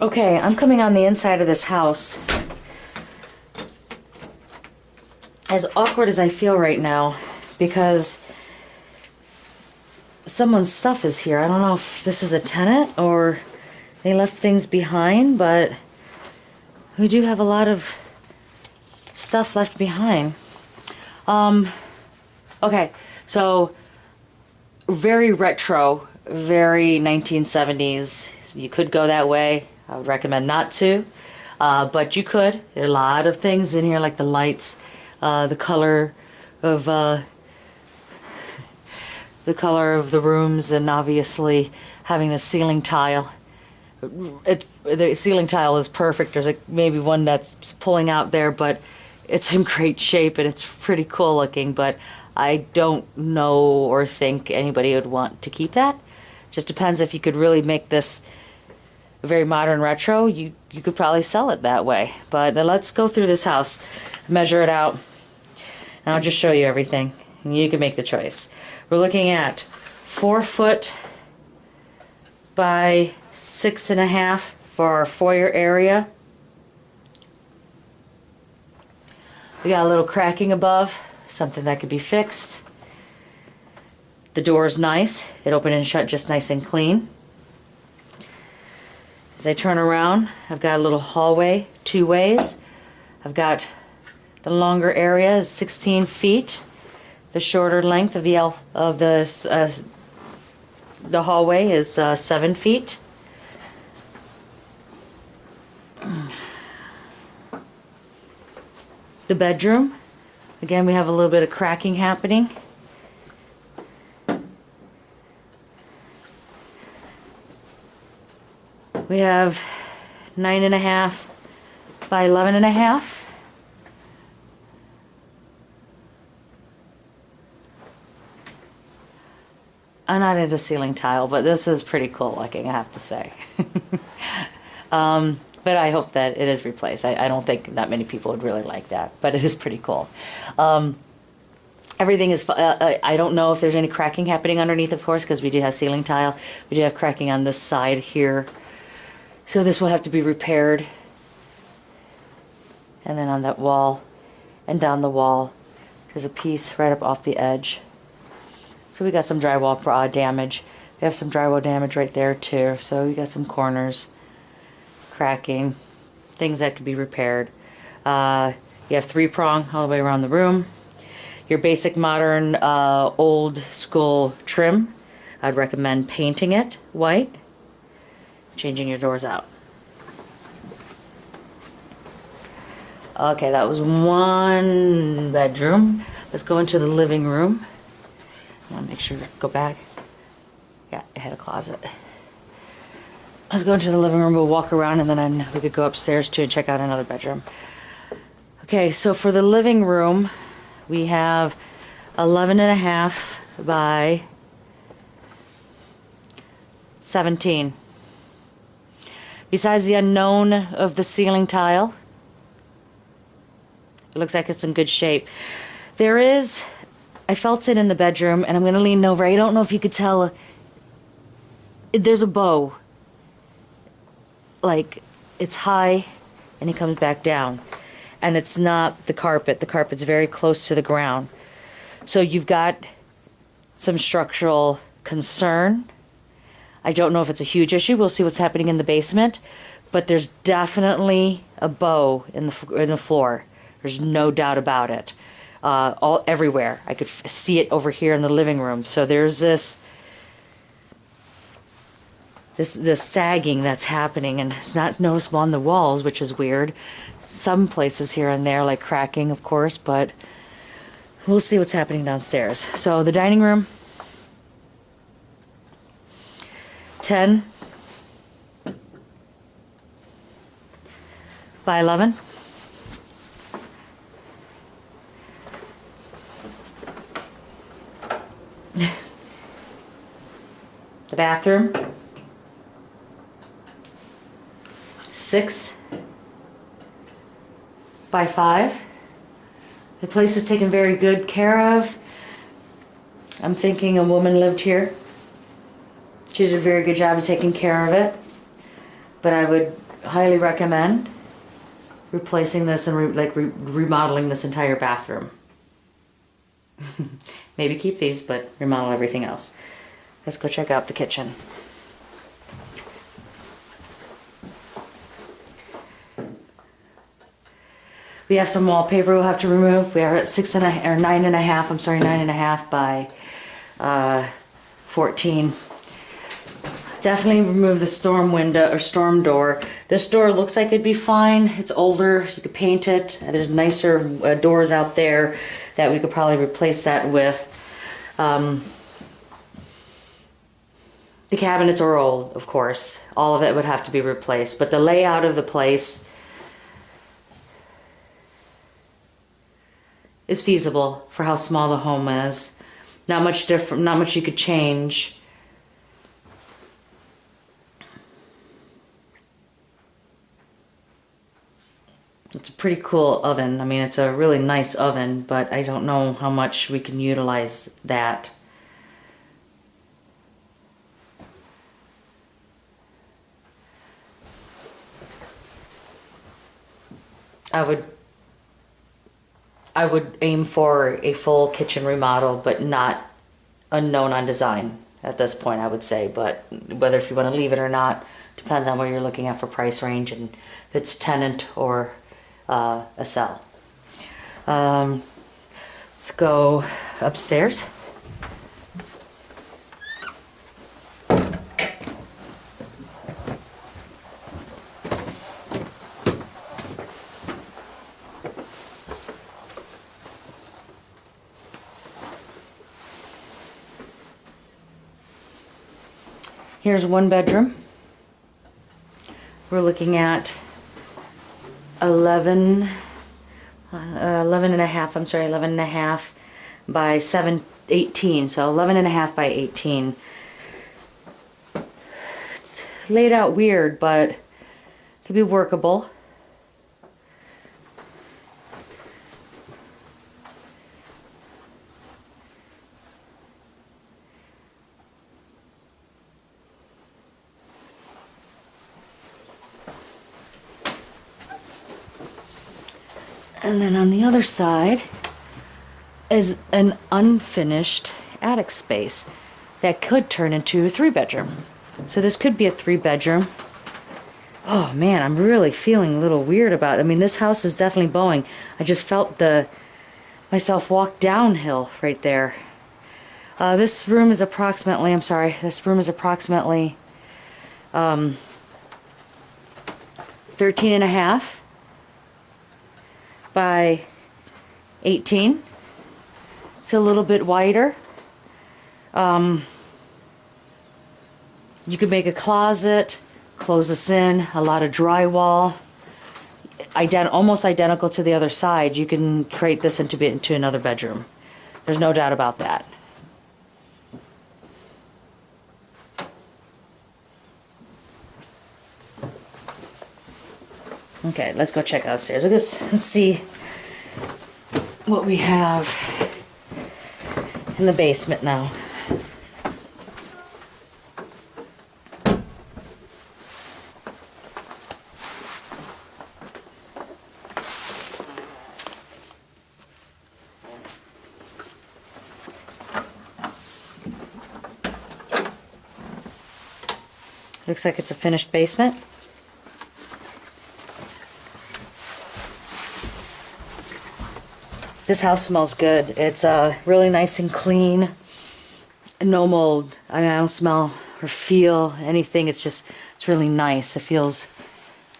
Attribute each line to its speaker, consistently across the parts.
Speaker 1: Okay, I'm coming on the inside of this house. As awkward as I feel right now, because someone's stuff is here. I don't know if this is a tenant or they left things behind, but we do have a lot of stuff left behind. Okay, so very retro, very 1970s. You could go that way. I would recommend not to, but you could. There are a lot of things in here, like the lights, the color of the rooms, and obviously having the ceiling tile. The ceiling tile is perfect. There's maybe one that's pulling out there, but it's in great shape and it's pretty cool looking. But I don't know or think anybody would want to keep that. Just depends if you could really make this very modern retro. You could probably sell it that way. But let's go through this house, measure it out, and I'll just show you everything. And you can make the choice. We're looking at 4 foot by 6.5 for our foyer area. We got a little cracking above, something that could be fixed. The door is nice. It opened and shut just nice and clean. As I turn around, I've got a little hallway, 2 ways. I've got the longer area is 16 feet. The shorter length of the hallway is 7 feet. The bedroom, again, we have a little bit of cracking happening. We have 9.5 by 11.5. I'm not into ceiling tile, but this is pretty cool looking, I have to say. But I hope that it is replaced. I don't think that many people would really like that, but it is pretty cool. Everything is, I don't know if there's any cracking happening underneath, of course, because we do have ceiling tile. We do have cracking on this side here. So this will have to be repaired. And then on that wall and down the wall, there's a piece right up off the edge. So we got some drywall damage. We have some drywall damage right there too. So we got some corners, cracking, things that could be repaired. You have 3-prong all the way around the room. Your basic modern old school trim. I'd recommend painting it white, changing your doors out. Okay, that was one bedroom. Let's go into the living room. I want to make sure to go back. Yeah, it had a closet. Let's go into the living room. We'll walk around and then we could go upstairs too and check out another bedroom. Okay, so for the living room, we have 11.5 by 17. Besides the unknown of the ceiling tile, it looks like it's in good shape. There is, I felt it in the bedroom, and I'm going to lean over. I don't know if you could tell, there's a bow. Like, it's high, and it comes back down. And it's not the carpet. The carpet's very close to the ground. So you've got some structural concern. I don't know if it's a huge issue. We'll see what's happening in the basement. But there's definitely a bow in the floor. There's no doubt about it. Everywhere. I could see it over here in the living room. So there's this sagging that's happening, and it's not noticeable on the walls, which is weird. Some places here and there, like cracking, of course, but we'll see what's happening downstairs. So the dining room, 10 by 11. The bathroom, 6 by 5. The place is taken very good care of. I'm thinking a woman lived here. She did a very good job of taking care of it. But I would highly recommend replacing this and remodeling this entire bathroom. Maybe keep these, but remodel everything else. Let's go check out the kitchen. We have some wallpaper we'll have to remove. We are at 9.5. I'm sorry, 9.5 by 14. Definitely remove the storm window or storm door. This door looks like it'd be fine. It's older. You could paint it. There's nicer doors out there that we could probably replace that with. The cabinets are old, of course. All of it would have to be replaced. But the layout of the place is feasible for how small the home is. Not much different, not much you could change. It's a pretty cool oven. I mean, it's a really nice oven, but I don't know how much we can utilize that. I would aim for a full kitchen remodel, but not unknown on design at this point, I would say. But whether if you want to leave it or not, depends on what you're looking at for price range and if it's tenant or a sell. Let's go upstairs. Here's one bedroom. We're looking at 11 and a half, I'm sorry, 11 and a half by 18, so 11 and a half by 18. It's laid out weird, but it could be workable. And then on the other side is an unfinished attic space that could turn into a 3-bedroom. So this could be a 3-bedroom. Oh man, I'm really feeling a little weird about it. I mean, this house is definitely bowing. I just felt myself walk downhill right there. This room is approximately, this room is approximately 13 and a half by 18. It's a little bit wider. You could make a closet, close this in, a lot of drywall, almost identical to the other side. You can create this into another bedroom. There's no doubt about that. Okay, let's go check outstairs. Let's see what we have in the basement now. Looks like it's a finished basement. This house smells good. It's really nice and clean. No mold. I mean, I don't smell or feel anything. It's really nice. It feels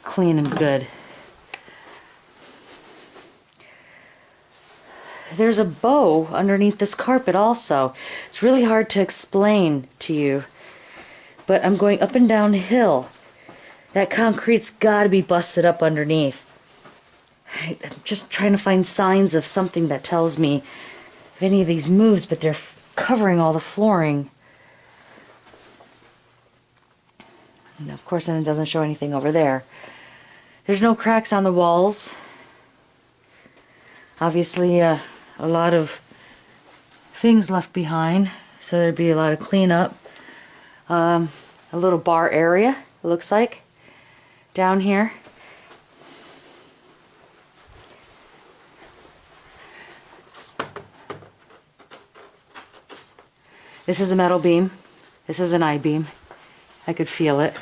Speaker 1: clean and good. There's a bow underneath this carpet also. It's really hard to explain to you, but I'm going up and down hill. That concrete's got to be busted up underneath. I'm just trying to find signs of something that tells me if any of these moves, but they're covering all the flooring. And of course, it doesn't show anything over there. There's no cracks on the walls. Obviously, a lot of things left behind, so there'd be a lot of cleanup. A little bar area, it looks like. down here. This is a metal beam. This is an I-beam. I could feel it.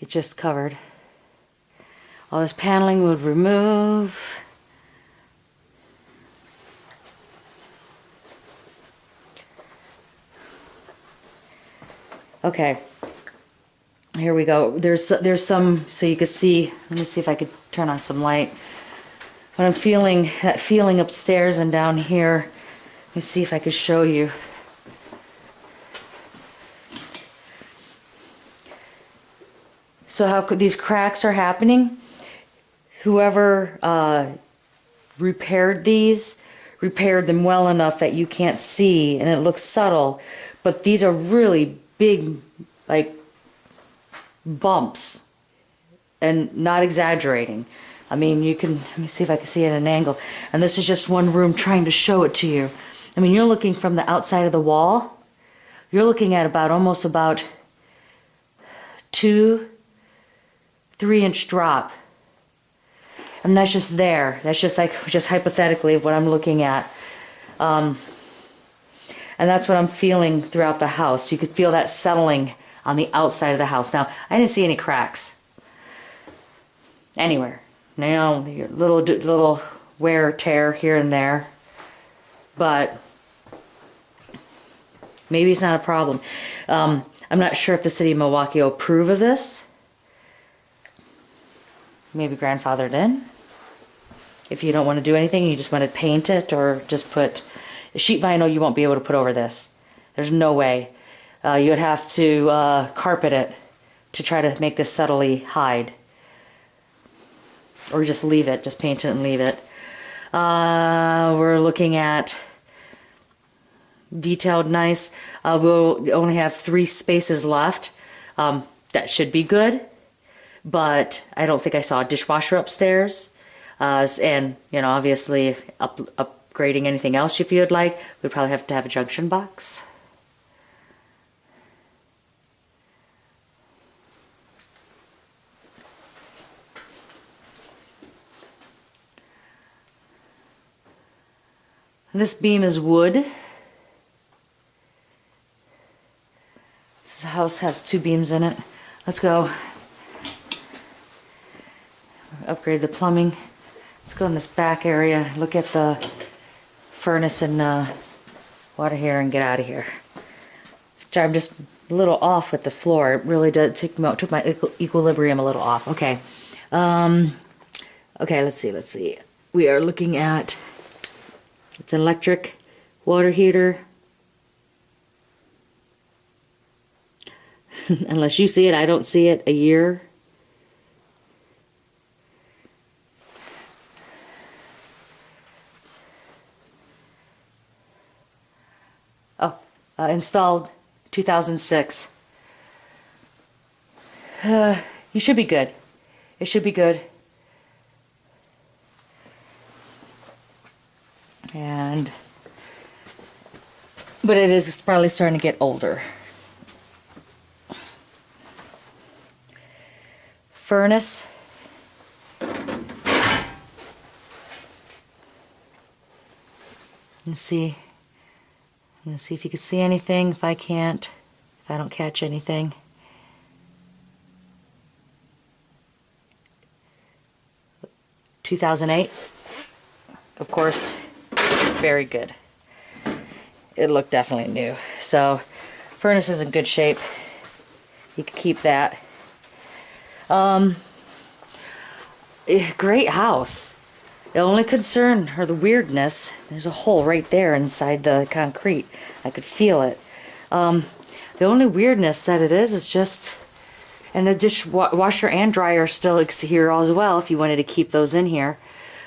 Speaker 1: It just covered. All this paneling would remove. Okay, here we go. There's some, so you can see, let me see if I could turn on some light. What I'm feeling, that feeling upstairs and down here, let me see if I could show you. So how could these cracks are happening? Whoever repaired these, repaired them well enough that you can't see and it looks subtle, but these are really big, like, bumps, and not exaggerating. I mean, you can, let me see if I can see it at an angle, and this is just one room trying to show it to you. I mean, you're looking from the outside of the wall, you're looking at almost about 2-3 inch drop, and that's just there. That's just like, just hypothetically of what I'm looking at. And that's what I'm feeling throughout the house. You could feel that settling on the outside of the house. Now, I didn't see any cracks anywhere. Now, little wear or tear here and there, but maybe it's not a problem. I'm not sure if the city of Milwaukee will approve of this. Maybe grandfathered in. If you don't want to do anything, you just want to paint it or just put sheet vinyl, you won't be able to put over this. There's no way. You would have to carpet it to try to make this subtly hide. Or just leave it, just paint it and leave it. We're looking at detailed nice. We'll only have 3 spaces left. That should be good, but I don't think I saw a dishwasher upstairs. And, you know, obviously upgrading anything else if you would like, we'd probably have to have a junction box. This beam is wood. This house has 2 beams in it. Let's go upgrade the plumbing. Let's go in this back area, look at the furnace and water heater and get out of here. Sorry, I'm just a little off with the floor. It really took my equilibrium a little off. Okay. Okay, let's see. We are looking at, it's an electric water heater. Unless you see it, I don't see it. A year. Installed 2006. You should be good. It should be good. But it is probably starting to get older. Furnace. Let's see. I'm going to see if you can see anything. If I can't, if I don't catch anything. (2008). Of course, very good. It looked definitely new. So, furnace is in good shape. You can keep that. Great house. The only concern, or the weirdness, there's a hole right there inside the concrete. I could feel it. The only weirdness that it is just, and the dishwasher and dryer are still here as well, if you wanted to keep those in here,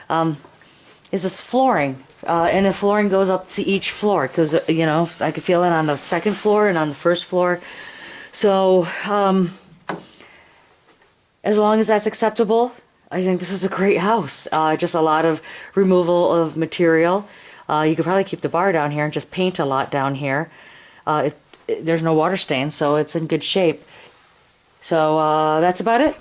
Speaker 1: is this flooring. And the flooring goes up to each floor, because, you know, I could feel it on the second floor and on the first floor. So, as long as that's acceptable, I think this is a great house. Just a lot of removal of material. You could probably keep the bar down here and just paint a lot down here. There's no water stain, so it's in good shape. So that's about it.